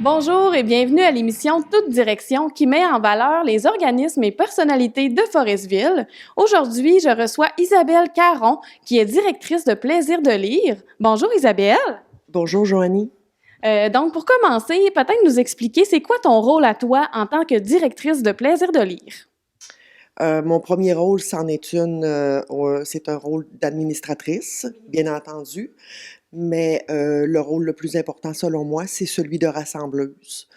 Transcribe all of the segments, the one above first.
Bonjour et bienvenue à l'émission Toute Direction qui met en valeur les organismes et personnalités de Forestville. Aujourd'hui, je reçois Isabelle Caron, qui est directrice de Plaisir de lire. Bonjour Isabelle. Bonjour Joanie. Donc, pour commencer, peut-être nous expliquer c'est quoi ton rôle à toi en tant que directrice de Plaisir de lire? Mon premier rôle, c'est un rôle d'administratrice, bien entendu, mais le rôle le plus important selon moi, c'est celui de rassembleuse.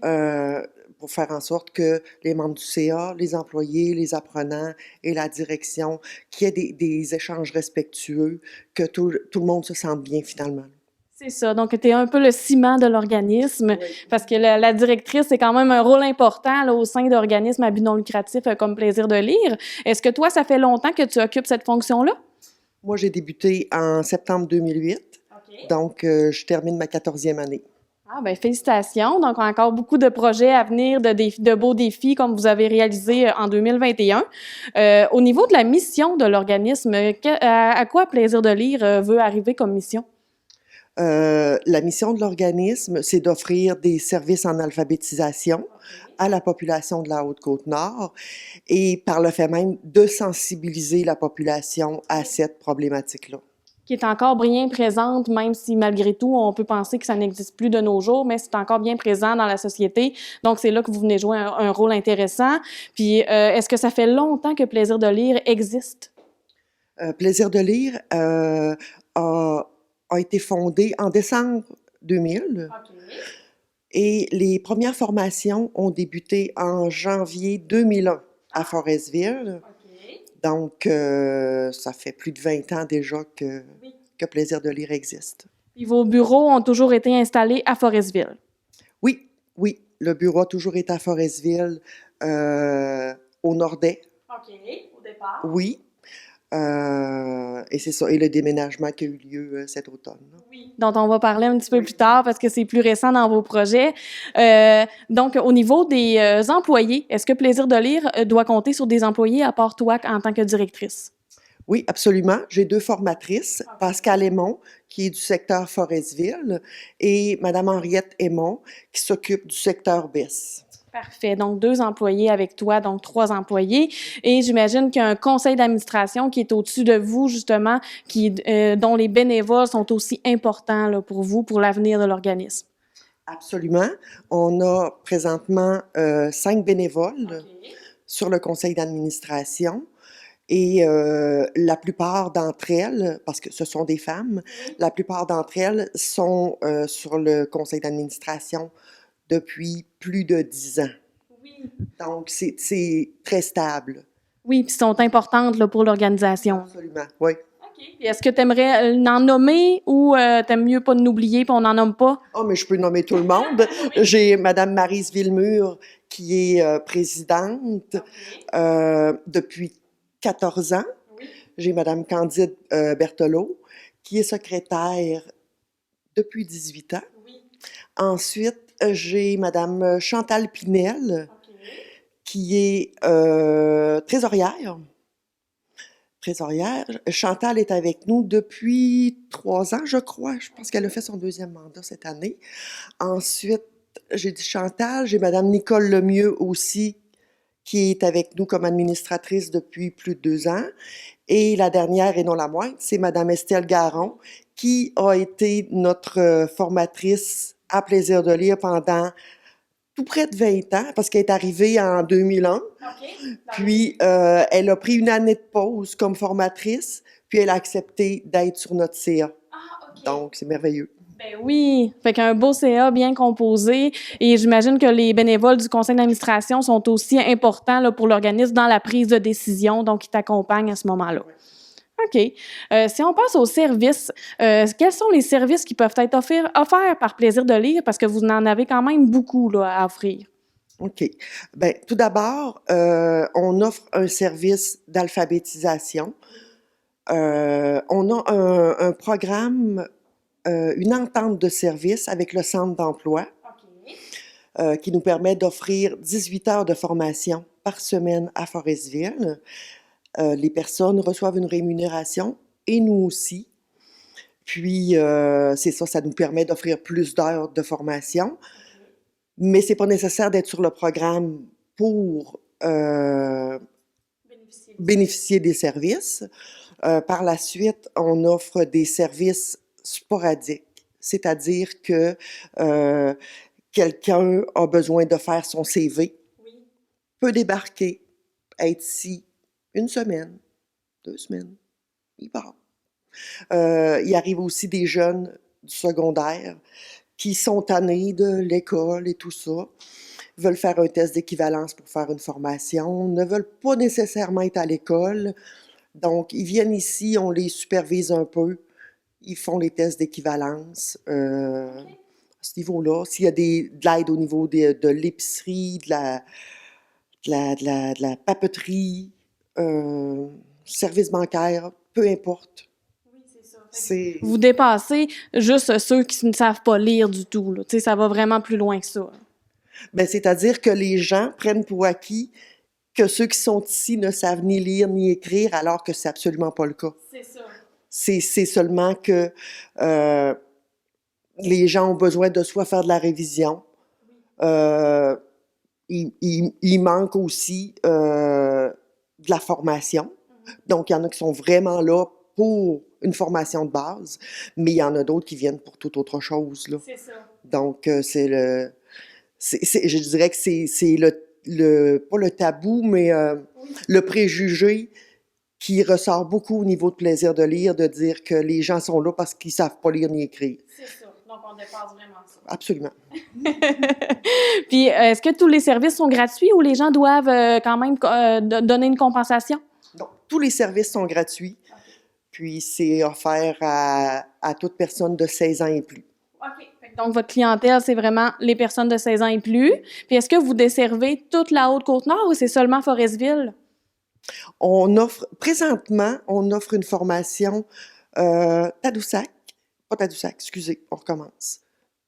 Euh, pour faire en sorte que les membres du CA, les employés, les apprenants et la direction, qu'il y ait des échanges respectueux, que tout le monde se sente bien finalement. C'est ça. Donc, tu es un peu le ciment de l'organisme, Oui. parce que la directrice, c'est quand même un rôle important là, au sein d'organismes à but non lucratif comme Plaisir de lire. Est-ce que toi, ça fait longtemps que tu occupes cette fonction-là? Moi, j'ai débuté en septembre 2008, donc je termine ma 14e année. Ah, ben félicitations. Donc, on a encore beaucoup de projets à venir, de beaux défis comme vous avez réalisé en 2021. Au niveau de la mission de l'organisme, à quoi Plaisir de lire veut arriver comme mission? La mission de l'organisme, c'est d'offrir des services en alphabétisation à la population de la Haute-Côte-Nord et par le fait même de sensibiliser la population à cette problématique-là. Qui est encore bien présente, même si malgré tout, on peut penser que ça n'existe plus de nos jours, mais c'est encore bien présent dans la société. Donc, c'est là que vous venez jouer un rôle intéressant. Puis, est-ce que ça fait longtemps que Plaisir de lire existe? Plaisir de lire a été fondé en décembre 2000 et les premières formations ont débuté en janvier 2001 à Forestville. Donc, ça fait plus de 20 ans déjà que Plaisir de lire existe. Puis vos bureaux ont toujours été installés à Forestville? Oui, le bureau a toujours été à Forestville, au Nordais. OK, au départ. Oui, et c'est ça, et le déménagement qui a eu lieu cet automne. Oui, dont on va parler un petit peu plus tard parce que c'est plus récent dans vos projets. Donc, au niveau des employés, est-ce que Plaisir de lire doit compter sur des employés à part toi en tant que directrice? Oui, absolument. J'ai 2 formatrices, Pascal Aymon, qui est du secteur Forestville, et Madame Henriette Aymon, qui s'occupe du secteur Besse. Parfait. Donc, 2 employés avec toi, donc 3 employés. Et j'imagine qu'il y a un conseil d'administration qui est au-dessus de vous, justement, dont les bénévoles sont aussi importants là, pour vous, pour l'avenir de l'organisme. Absolument. On a présentement 5 bénévoles sur le conseil d'administration. Et la plupart d'entre elles, parce que ce sont des femmes, la plupart d'entre elles sont sur le conseil d'administration depuis plus de 10 ans. Oui. Donc, c'est très stable. Oui, puis sont importantes là, pour l'organisation. Absolument, oui. OK. Puis est-ce que tu aimerais en nommer ou t'aimes mieux pas de n'oublier puis on n'en nomme pas? Oh, mais je peux nommer tout le monde. J'ai Madame Maryse Villemur qui est présidente depuis 14 ans. J'ai Madame Candide Berthelot, qui est secrétaire depuis 18 ans. Ensuite, j'ai Madame Chantal Pinel, qui est trésorière. Chantal est avec nous depuis 3 ans, je crois. Je pense qu'elle a fait son 2e mandat cette année. Ensuite, j'ai dit Chantal, j'ai Madame Nicole Lemieux aussi, qui est avec nous comme administratrice depuis plus de 2 ans. Et la dernière, et non la moindre, c'est Madame Estelle Garon, qui a été notre formatrice à Plaisir de lire pendant tout près de 20 ans, parce qu'elle est arrivée en 2001. Puis, elle a pris une année de pause comme formatrice, puis elle a accepté d'être sur notre CA. Donc, c'est merveilleux. Ben oui, fait qu'un beau CA bien composé et j'imagine que les bénévoles du conseil d'administration sont aussi importants là, pour l'organisme dans la prise de décision, donc ils t'accompagnent à ce moment-là. OK. Si on passe aux services, quels sont les services qui peuvent être offerts par Plaisir de lire parce que vous en avez quand même beaucoup là, à offrir? OK. Bien, tout d'abord, on offre un service d'alphabétisation. On a un programme, une entente de service avec le centre d'emploi qui nous permet d'offrir 18 heures de formation par semaine à Forestville. Les personnes reçoivent une rémunération et nous aussi. Puis, c'est ça, ça nous permet d'offrir plus d'heures de formation. mais c'est pas nécessaire d'être sur le programme pour bénéficier des services. Par la suite, on offre des services sporadiques, c'est-à-dire que quelqu'un a besoin de faire son CV, peut débarquer, être ici 1 semaine, 2 semaines, il part. Il arrive aussi des jeunes du secondaire qui sont tannés de l'école et tout ça, veulent faire un test d'équivalence pour faire une formation, ne veulent pas nécessairement être à l'école. Donc, ils viennent ici, on les supervise un peu, ils font les tests d'équivalence. À ce niveau-là, s'il y a de l'aide au niveau de l'épicerie, de la papeterie, service bancaire, peu importe. Oui, c'est ça. C'est... Vous dépassez juste ceux qui ne savent pas lire du tout, là. Tu sais, ça va vraiment plus loin que ça. Ben, c'est-à-dire que les gens prennent pour acquis que ceux qui sont ici ne savent ni lire ni écrire, alors que c'est absolument pas le cas. C'est ça. C'est seulement que les gens ont besoin de soit faire de la révision, il manque aussi de la formation. Donc, il y en a qui sont vraiment là pour une formation de base, mais il y en a d'autres qui viennent pour toute autre chose, là. C'est ça. Donc, je dirais que c'est pas le tabou, mais le préjugé qui ressort beaucoup au niveau de plaisir de lire, de dire que les gens sont là parce qu'ils savent pas lire ni écrire. C'est ça. Donc, on dépasse vraiment ça. Absolument. Puis, est-ce que tous les services sont gratuits ou les gens doivent quand même donner une compensation? Donc, tous les services sont gratuits, puis c'est offert à toute personne de 16 ans et plus. OK. Donc, votre clientèle, c'est vraiment les personnes de 16 ans et plus. Puis, est-ce que vous desservez toute la Haute-Côte-Nord ou c'est seulement Forestville? Présentement, on offre une formation Tadoussac, pas Tadoussac, excusez, on recommence.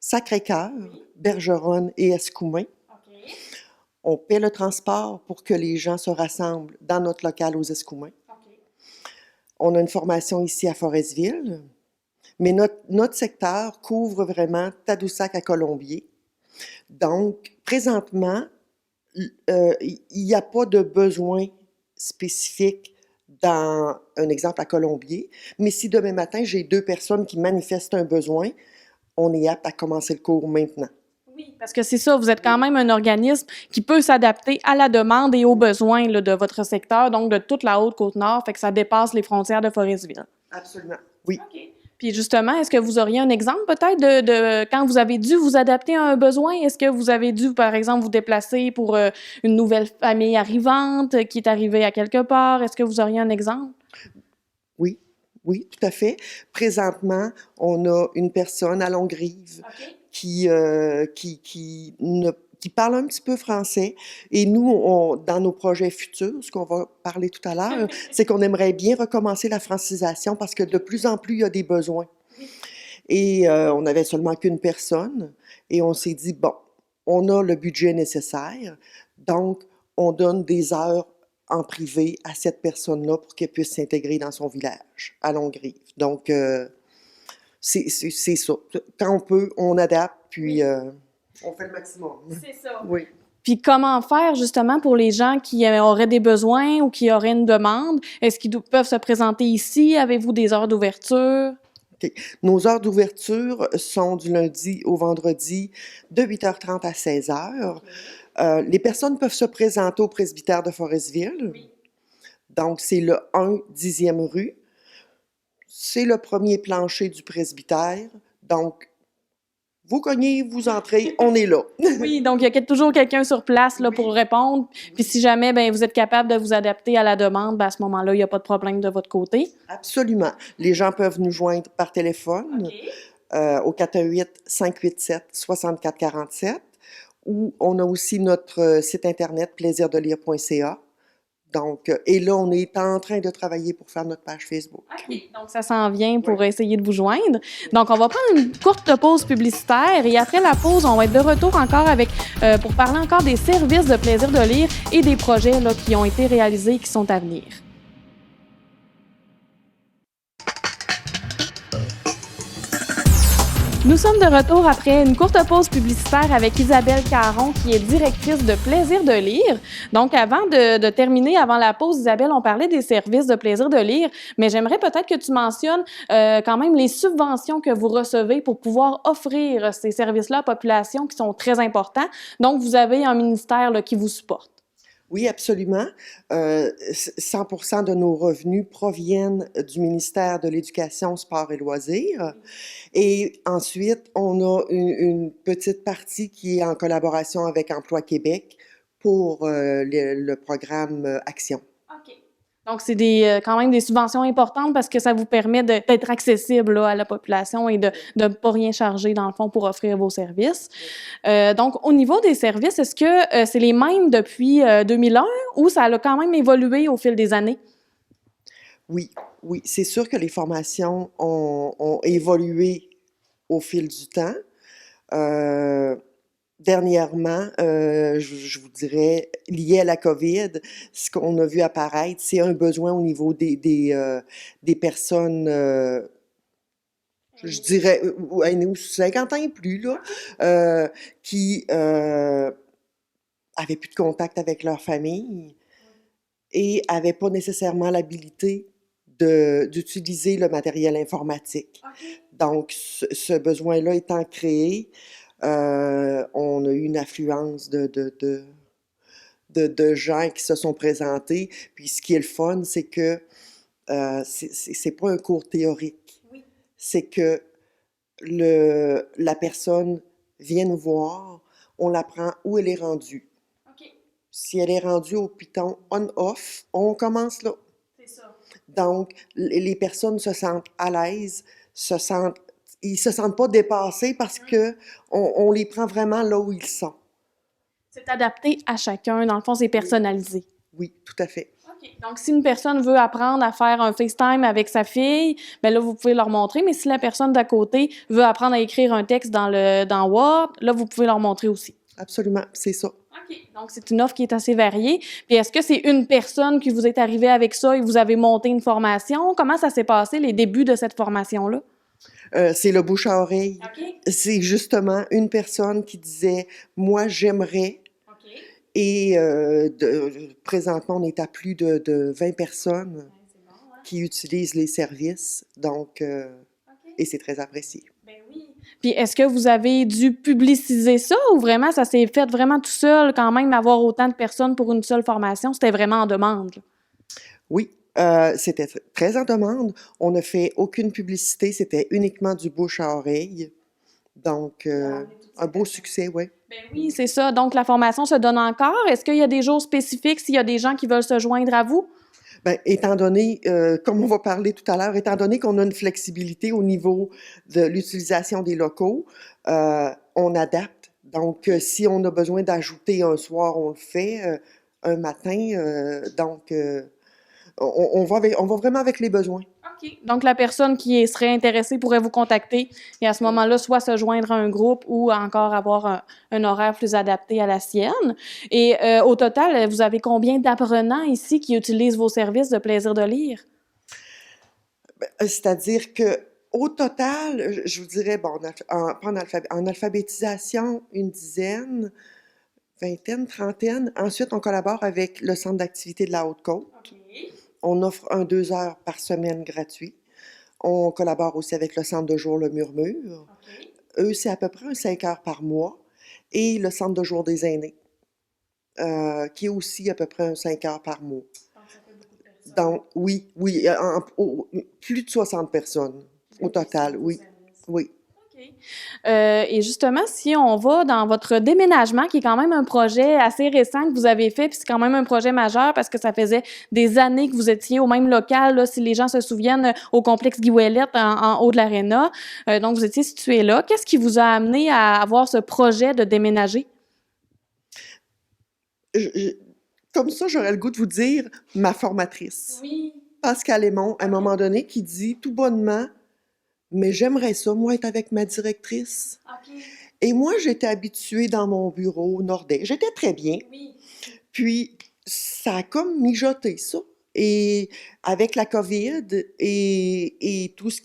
Sacré-Cœur, Bergeronne et Escoumins. OK. On paie le transport pour que les gens se rassemblent dans notre local aux Escoumins. OK. On a une formation ici à Forestville, mais notre secteur couvre vraiment Tadoussac à Colombier. Donc, présentement, il n'y a pas de besoin spécifique dans un exemple à Colombier, mais si demain matin, j'ai 2 personnes qui manifestent un besoin, on est apte à commencer le cours maintenant. Oui, parce que c'est ça, vous êtes quand même un organisme qui peut s'adapter à la demande et aux besoins là, de votre secteur, donc de toute la Haute-Côte-Nord, fait que ça dépasse les frontières de Forestville. Absolument, oui. OK. Puis justement, est-ce que vous auriez un exemple peut-être de quand vous avez dû vous adapter à un besoin? Est-ce que vous avez dû, par exemple, vous déplacer pour une nouvelle famille arrivante qui est arrivée à quelque part? Est-ce que vous auriez un exemple? Oui, tout à fait. Présentement, on a une personne à Longrive OK. qui parle un petit peu français. Et nous, dans nos projets futurs, ce qu'on va parler tout à l'heure, c'est qu'on aimerait bien recommencer la francisation parce que de plus en plus, il y a des besoins. Et on n'avait seulement qu'une personne. Et on s'est dit, bon, on a le budget nécessaire. Donc, on donne des heures en privé à cette personne-là pour qu'elle puisse s'intégrer dans son village, à Longrive. Donc, c'est ça. Quand on peut, on adapte, puis on fait le maximum. C'est ça. Oui. Puis comment faire justement pour les gens qui auraient des besoins ou qui auraient une demande? Est-ce qu'ils peuvent se présenter ici? Avez-vous des heures d'ouverture? OK. Nos heures d'ouverture sont du lundi au vendredi de 8h30 à 16h. OK. Les personnes peuvent se présenter au presbytère de Forestville. Oui. Donc, c'est le 1 10e rue. C'est le premier plancher du presbytère. Donc, vous cognez, vous entrez, on est là. Oui, donc il y a toujours quelqu'un sur place là, pour répondre. Puis si jamais ben, vous êtes capable de vous adapter à la demande, ben, à ce moment-là, il n'y a pas de problème de votre côté. Absolument. Les gens peuvent nous joindre par téléphone au 418-587-6447 ou on a aussi notre site internet plaisirdelire.ca. Donc, et là, on est en train de travailler pour faire notre page Facebook. OK. Donc, ça s'en vient pour essayer de vous joindre. Donc, on va prendre une courte pause publicitaire et après la pause, on va être de retour encore pour parler encore des services de plaisir de lire et des projets là, qui ont été réalisés et qui sont à venir. Nous sommes de retour après une courte pause publicitaire avec Isabelle Caron, qui est directrice de Plaisir de lire. Donc, avant de terminer, avant la pause, Isabelle, on parlait des services de Plaisir de lire, mais j'aimerais peut-être que tu mentionnes quand même les subventions que vous recevez pour pouvoir offrir ces services-là à la population qui sont très importants. Donc, vous avez un ministère là, qui vous supporte. Oui, absolument. 100% de nos revenus proviennent du ministère de l'Éducation, Sport et Loisirs. Et ensuite, on a une petite partie qui est en collaboration avec Emploi Québec pour le programme Action. OK. Donc, c'est quand même des subventions importantes parce que ça vous permet d'être accessible là, à la population et de ne pas rien charger, dans le fond, pour offrir vos services. Donc, au niveau des services, est-ce que c'est les mêmes depuis 2001 ou ça a quand même évolué au fil des années? Oui, oui, c'est sûr que les formations ont évolué au fil du temps. Dernièrement, je vous dirais, lié à la COVID, ce qu'on a vu apparaître, c'est un besoin au niveau des personnes, je dirais, aînées ou 50 ans et plus, là, qui avaient plus de contact avec leur famille et n'avaient pas nécessairement l'habilité d'utiliser le matériel informatique. Donc, ce besoin-là étant créé, on a eu une affluence de gens qui se sont présentés. Puis ce qui est le fun, c'est que c'est pas un cours théorique. Oui. C'est que la personne vient nous voir, on l'apprend où elle est rendue. OK. Si elle est rendue au piton on-off, on commence là. C'est ça. Donc, les personnes se sentent à l'aise, ils se sentent pas dépassés parce que on les prend vraiment là où ils sont. C'est adapté à chacun. Dans le fond, c'est personnalisé. Oui, tout à fait. OK. Donc, si une personne veut apprendre à faire un FaceTime avec sa fille, bien là, vous pouvez leur montrer. Mais si la personne d'à côté veut apprendre à écrire un texte dans Word, là, vous pouvez leur montrer aussi. Absolument, c'est ça. OK. Donc, c'est une offre qui est assez variée. Puis, est-ce que c'est une personne qui vous est arrivée avec ça et vous avez monté une formation? Comment ça s'est passé, les débuts de cette formation-là? C'est le bouche à oreille. OK. C'est justement une personne qui disait « Moi, j'aimerais ». OK. Et présentement, on est à plus de 20 personnes qui utilisent les services. Donc, et c'est très apprécié. Ben oui. Puis est-ce que vous avez dû publiciser ça ou vraiment ça s'est fait vraiment tout seul quand même avoir autant de personnes pour une seule formation? C'était vraiment en demande, là? Oui, c'était très en demande. On n'a fait aucune publicité, c'était uniquement du bouche à oreille. Donc, un beau succès, oui. Ben oui, c'est ça. Donc, la formation se donne encore. Est-ce qu'il y a des jours spécifiques s'il y a des gens qui veulent se joindre à vous? Bien, étant donné, comme on va parler tout à l'heure, étant donné qu'on a une flexibilité au niveau de l'utilisation des locaux, on adapte. Donc, si on a besoin d'ajouter un soir, on le fait, un matin. Donc, on va vraiment avec les besoins. OK. Donc, la personne qui serait intéressée pourrait vous contacter et à ce moment-là, soit se joindre à un groupe ou encore avoir un horaire plus adapté à la sienne. Et au total, vous avez combien d'apprenants ici qui utilisent vos services de Plaisir de lire? C'est-à-dire que au total, je vous dirais, bon, en alphabétisation, une dizaine, vingtaine, trentaine. Ensuite, on collabore avec le Centre d'activité de la Haute-Côte. OK. On offre 2 heures par semaine gratuit. On collabore aussi avec le Centre de jour Le Murmure. OK. Eux, c'est à peu près 5 heures par mois. Et le Centre de jour des aînés, qui est aussi à peu près 5 heures par mois. Donc, ça fait beaucoup de personnes. Donc, oui, plus de 60 personnes au total, oui. Oui. OK. Et justement, si on va dans votre déménagement, qui est quand même un projet assez récent que vous avez fait, puis c'est quand même un projet majeur parce que ça faisait des années que vous étiez au même local, là, si les gens se souviennent, au complexe Guy Ouellet en haut de l'Aréna. Donc, vous étiez situé là. Qu'est-ce qui vous a amené à avoir ce projet de déménager? Comme ça, j'aurais le goût de vous dire ma formatrice, Oui. Pascal Aymon, à un moment donné, qui dit tout bonnement, mais j'aimerais ça, moi, être avec ma directrice. OK. Et moi, j'étais habituée dans mon bureau nordais. J'étais très bien. Oui. Puis, ça a comme mijoté, ça. Et avec la COVID et tout ce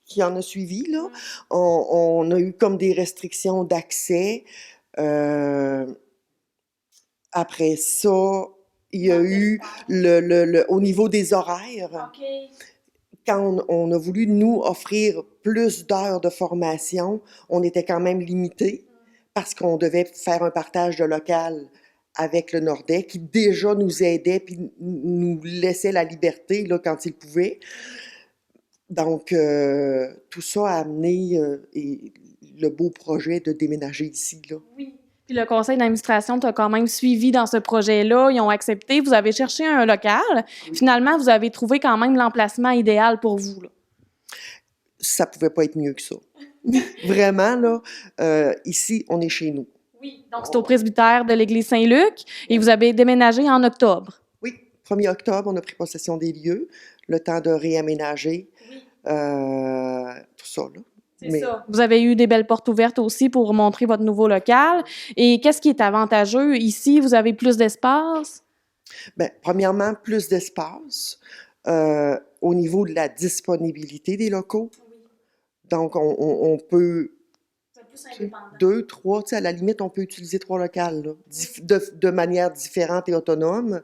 qui en a suivi, là. On a eu comme des restrictions d'accès. Après ça, il y a eu au niveau des horaires. OK. Quand on a voulu nous offrir plus d'heures de formation, on était quand même limité parce qu'on devait faire un partage de local avec le Nordais qui déjà nous aidait puis nous laissait la liberté là, quand il pouvait. Donc, tout ça a amené le beau projet de déménager ici, là. Oui. Puis le conseil d'administration t'a quand même suivi dans ce projet-là. Ils ont accepté. Vous avez cherché un local. Finalement, vous avez trouvé quand même l'emplacement idéal pour vous, là. Ça pouvait pas être mieux que ça. Vraiment, là, ici, on est chez nous. Oui. Donc, c'est au presbytère de l'Église Saint-Luc et vous avez déménagé en octobre. Oui, 1er octobre, on a pris possession des lieux, le temps de réaménager, tout ça, là. C'est ça. Vous avez eu des belles portes ouvertes aussi pour montrer votre nouveau local. Et qu'est-ce qui est avantageux ici? Vous avez plus d'espace? Bien, premièrement, plus d'espace au niveau de la disponibilité des locaux. Donc, on peut... Deux, trois, tu sais, à la limite, on peut utiliser 3 locales, là, de manière différente et autonome.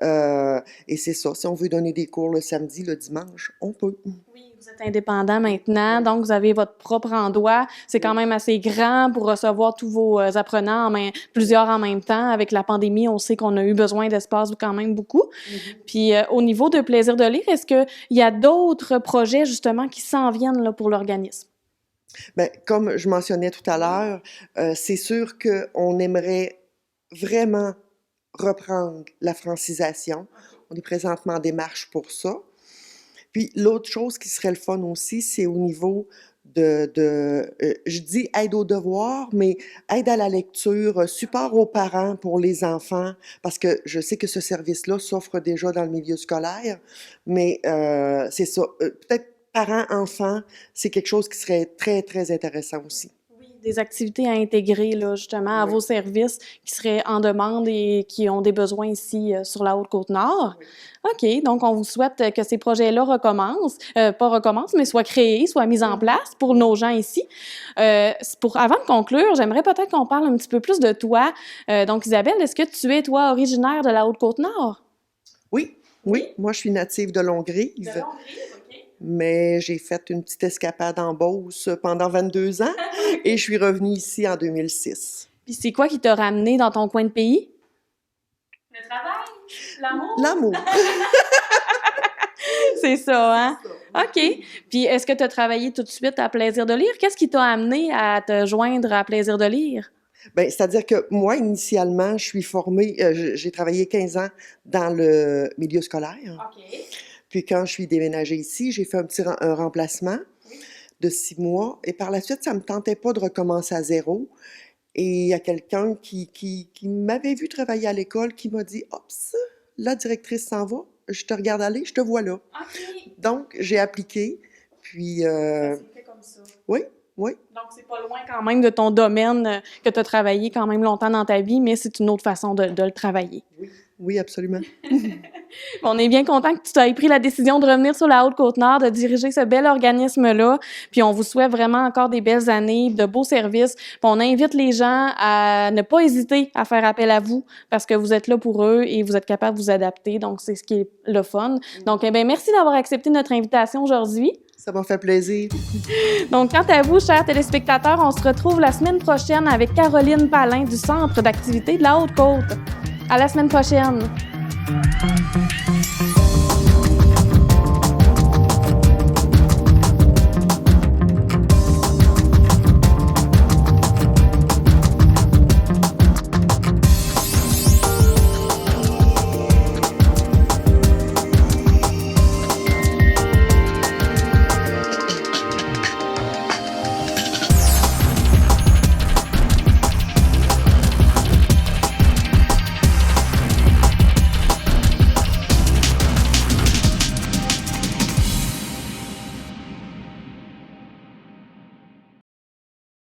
Et c'est ça, si on veut donner des cours le samedi, le dimanche, on peut. Oui, vous êtes indépendant maintenant, donc vous avez votre propre endroit. C'est quand même assez grand pour recevoir tous vos apprenants, plusieurs en même temps. Avec la pandémie, on sait qu'on a eu besoin d'espace quand même beaucoup. Puis au niveau de Plaisir de lire, est-ce qu'il y a d'autres projets justement qui s'en viennent là, pour l'organisme? Bien, comme je mentionnais tout à l'heure, c'est sûr qu'on aimerait vraiment reprendre la francisation. On est présentement en démarche pour ça. Puis l'autre chose qui serait le fun aussi, c'est au niveau je dis aide aux devoirs, mais aide à la lecture, support aux parents pour les enfants, parce que je sais que ce service-là s'offre déjà dans le milieu scolaire, mais c'est ça. Peut-être parents-enfants, c'est quelque chose qui serait très, très intéressant aussi. Oui, des activités à intégrer, là, justement, à vos services qui seraient en demande et qui ont des besoins ici sur la Haute-Côte-Nord. OK, donc on vous souhaite que ces projets-là mais soient créés, soient mis en place pour nos gens ici. Avant de conclure, j'aimerais peut-être qu'on parle un petit peu plus de toi. Donc, Isabelle, est-ce que tu es, toi, originaire de la Haute-Côte-Nord? Oui, moi, je suis native de Longrive. De Longrive, OK. Mais j'ai fait une petite escapade en Beauce pendant 22 ans et je suis revenue ici en 2006. Puis c'est quoi qui t'a ramené dans ton coin de pays? Le travail? L'amour? L'amour. C'est ça, hein? OK. Puis est-ce que tu as travaillé tout de suite à Plaisir de lire? Qu'est-ce qui t'a amené à te joindre à Plaisir de lire? Bien, c'est-à-dire que moi, initialement, je suis formée, j'ai travaillé 15 ans dans le milieu scolaire. OK. Puis quand je suis déménagée ici, j'ai fait un remplacement de 6 mois. Et par la suite, ça ne me tentait pas de recommencer à zéro. Et il y a quelqu'un qui m'avait vu travailler à l'école qui m'a dit « Oups, la directrice s'en va, je te regarde aller, je te vois là. OK. » Donc, j'ai appliqué. Puis... Ça s'est fait comme ça. Oui. Donc, c'est pas loin quand même de ton domaine que tu as travaillé quand même longtemps dans ta vie, mais c'est une autre façon de le travailler. Oui, absolument. On est bien content que tu aies pris la décision de revenir sur la Haute-Côte-Nord, de diriger ce bel organisme-là. Puis on vous souhaite vraiment encore des belles années, de beaux services. Puis on invite les gens à ne pas hésiter à faire appel à vous parce que vous êtes là pour eux et vous êtes capable de vous adapter. Donc, c'est ce qui est le fun. Donc, merci d'avoir accepté notre invitation aujourd'hui. Ça m'a fait plaisir. Donc, quant à vous, chers téléspectateurs, on se retrouve la semaine prochaine avec Caroline Palin du Centre d'activité de la Haute-Côte. À la semaine prochaine!